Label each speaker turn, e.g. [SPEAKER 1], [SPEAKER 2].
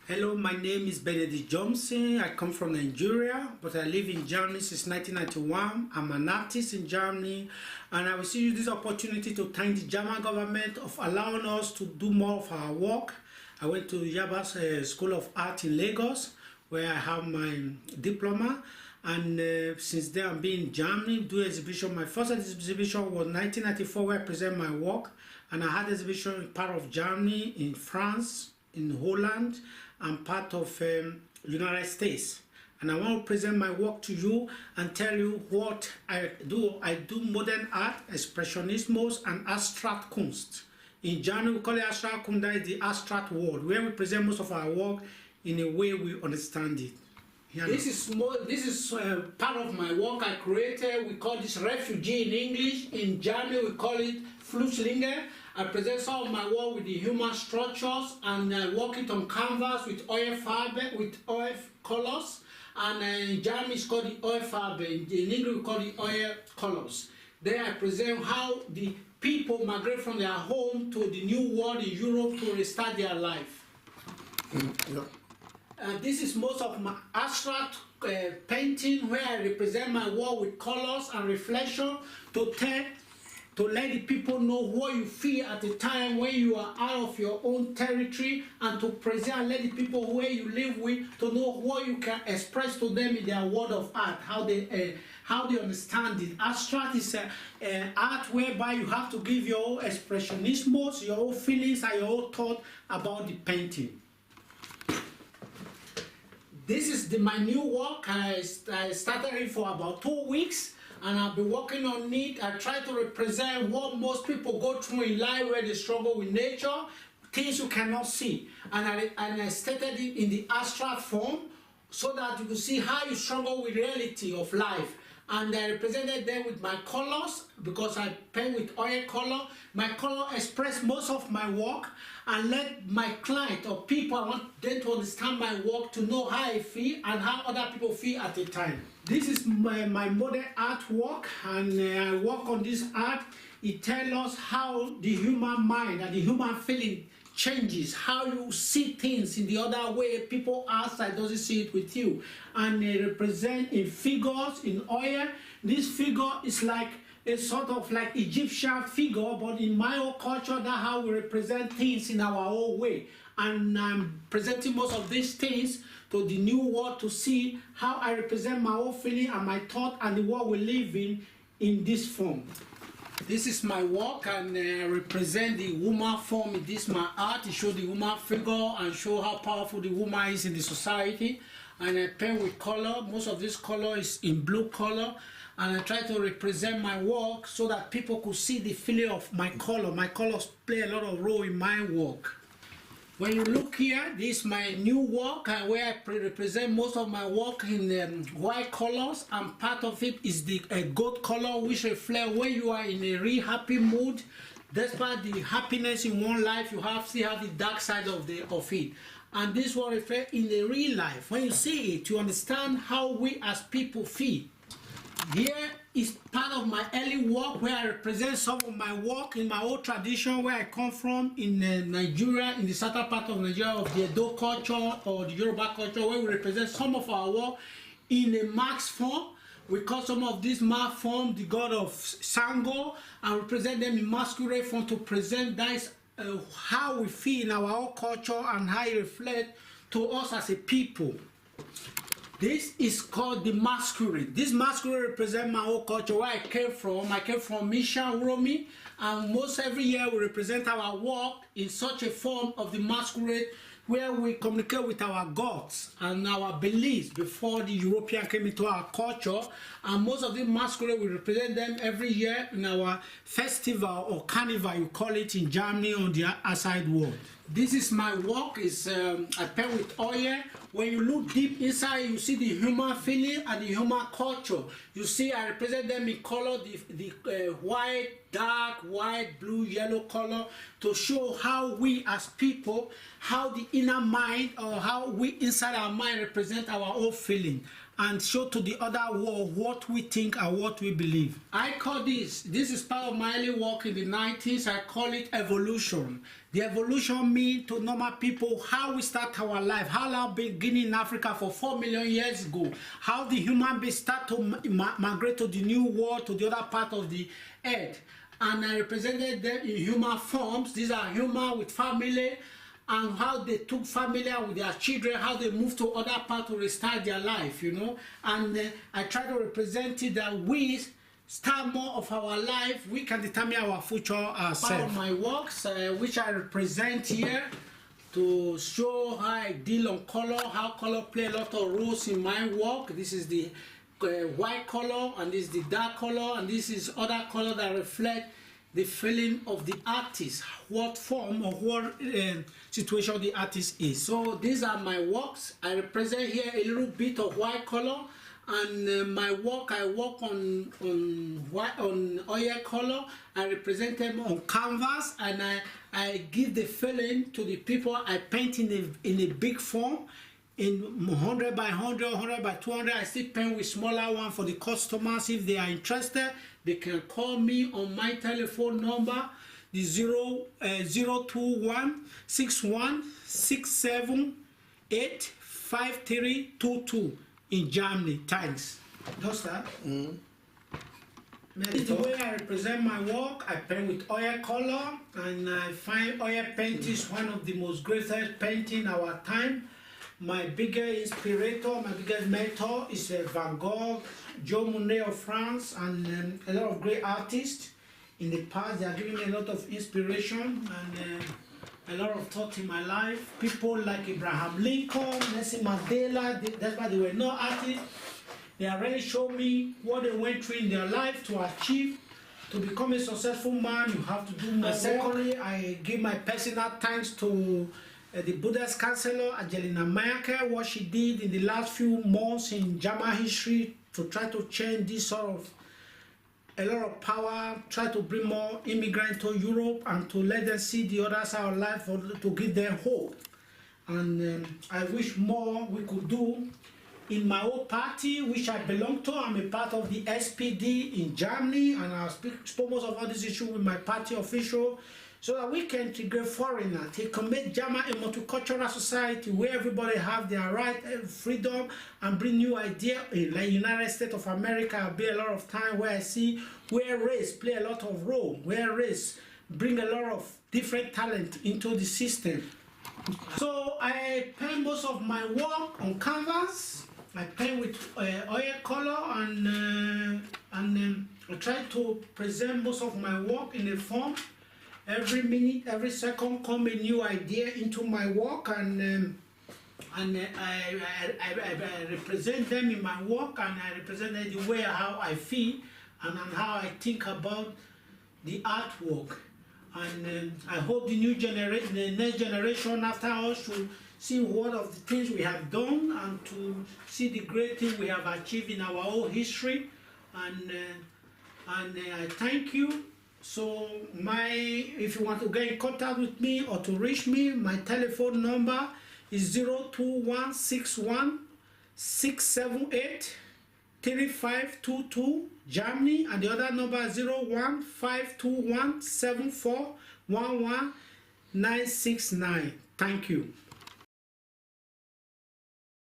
[SPEAKER 1] Hello, my name is Benedict Johnson. I come from Nigeria, but I live in Germany since 1991. I'm an artist in Germany, and I will see you this opportunity to thank the German government of allowing us to do more of our work. I went to Yabas School of Art in Lagos, where I have my diploma, and since then I've been in Germany, do exhibition. My first exhibition was 1994, where I present my work, and I had exhibition in part of Germany, in France, in Holland, and part of United States. And I want to present my work to you and tell you what I do. I do modern art, expressionismos, and abstract kunst. In Germany, we call it abstract kunst. That is the abstract world, where we present most of our work in a way we understand it.
[SPEAKER 2] This is part of my work I created. We call this refugee in English. In Germany, we call it Flüchtlinge. I present some of my work with the human structures, and I work it on canvas with oil farbe, with oil colors. And in Germany, it's called the oil farbe. In English, we call it oil colors. There, I present how the people migrate from their home to the new world in Europe to restart their life. This is most of my abstract painting, where I represent my work with colors and reflection to let the people know what you feel at the time when you are out of your own territory, and to present and let the people where you live with to know what you can express to them in their world of art, how they understand it. Abstract is art whereby you have to give your own expressionismos, your own feelings, and your own thought about the painting. This is my new work. I started it for about 2 weeks, and I've been working on it. I try to represent what most people go through in life, where they struggle with nature, things you cannot see. And I stated it in the abstract form, so that you can see how you struggle with reality of life. And I represented them with my colors, because I paint with oil color. My color express most of my work, and let my client or people, I want them to understand my work, to know how I feel and how other people feel at the time. This is my modern artwork, and I work on this art. It tells us how the human mind and the human feeling changes, how you see things in the other way people outside doesn't see it with you. And they represent in figures, in oil. This figure is like a sort of like Egyptian figure, but in my own culture, that's how we represent things in our own way. And I'm presenting most of these things to the new world to see how I represent my own feeling and my thought and the world we live in this form. This is my work, and I represent the woman form in this my art. It shows the woman figure and show how powerful the woman is in the society. And I paint with color. Most of this color is in blue color, and I try to represent my work so that people could see the feeling of my color. My colors play a lot of role in my work. When you look here, this is my new work, where I represent most of my work in white colors, and part of it is the gold color, which reflects when you are in a real happy mood. Despite the happiness in one life, you still have the dark side of it. And this one reflects in the real life. When you see it, you understand how we as people feel. Here is part of my early work, where I represent some of my work in my old tradition, where I come from in Nigeria, in the southern part of Nigeria, of the Edo culture or the Yoruba culture, where we represent some of our work in a mask form. We call some of this mask form the god of Sango, and we present them in masquerade form to present that how we feel in our own culture and how it reflects to us as a people. This is called the masquerade. This masquerade represents my own culture, where I came from. I came from Misha Uromi, and most every year we represent our work in such a form of the masquerade, where we communicate with our gods and our beliefs before the European came into our culture. And most of the masquerade, we represent them every year in our festival or carnival, you call it in Germany, on the outside world. This is my work. I paint with oil. When you look deep inside, you see the human feeling and the human culture. You see, I represent them in color, the white, dark, white, blue, yellow color, to show how we as people, how the inner mind, or how we inside our mind represent our own feeling.
[SPEAKER 1] and show to the other world what we think and what we believe.
[SPEAKER 2] I call this is part of my early work in the 90s. I call it evolution. The evolution means to normal people how we start our life, how our beginning in Africa for 4 million years ago, how the human beings start to migrate to the new world, to the other part of the earth. And I represented them in human forms. These are human with family, and how they took family with their children, how they moved to other parts to restart their life, you know. And I try to represent it that we start more of our life, we can determine our future ourselves. Part of my works, which I represent here, to show how I deal on color, how color play a lot of roles in my work. This is the white color, and this is the dark color, and this is other color that reflect the feeling of the artist, what form or what situation the artist is. So these are my works. I represent here a little bit of white color, and my work, I work on oil color. I represent them on canvas, and I give the feeling to the people. I paint in a big form, in 100 by 100, 100 by 200. I still paint with smaller one for the customers. If they are interested, they can call me on my telephone number, the 021 61 67 85322 in Germany. Thanks. Just that. It's the way I represent my work. I paint with oil color, and I find oil paint is one of the most greatest painting our time. My biggest inspirator, my biggest mentor is Van Gogh, Joe Monet of France, and a lot of great artists. In the past, they are giving me a lot of inspiration and a lot of thought in my life. People like Abraham Lincoln, Nelson Mandela, that's why they were not artists. They already showed me what they went through in their life to achieve. To become a successful man, you have to do more. And secondly, I give my personal thanks to the Buddha's counselor, Angelina Merkel, what she did in the last few months in German history to try to change this sort of a lot of power, try to bring more immigrants to Europe and to let them see the other side of life, to give them hope. And I wish more we could do in my own party, which I belong to. I'm a part of the SPD in Germany, and I spoke most of all these issues with my party official, so that we can integrate foreigners. It can make Germany a multicultural society where everybody have their right and freedom, and bring new ideas. Like United States of America, I've been a lot of time where I see where race play a lot of role, where race bring a lot of different talent into the system. So I paint most of my work on canvas. I paint with oil color, and I try to present most of my work in a form. Every minute, every second, come a new idea into my work, and I represent them in my work, and I represent them the way how I feel and how I think about the artwork. And I hope the new generation, the next generation after us, should see what of the things we have done, and to see the great things we have achieved in our own history. And I thank you. So if you want to get in contact with me or to reach me, my telephone number is 02161 678 3522 Germany, and the other number is 01521 7411 969. Thank you.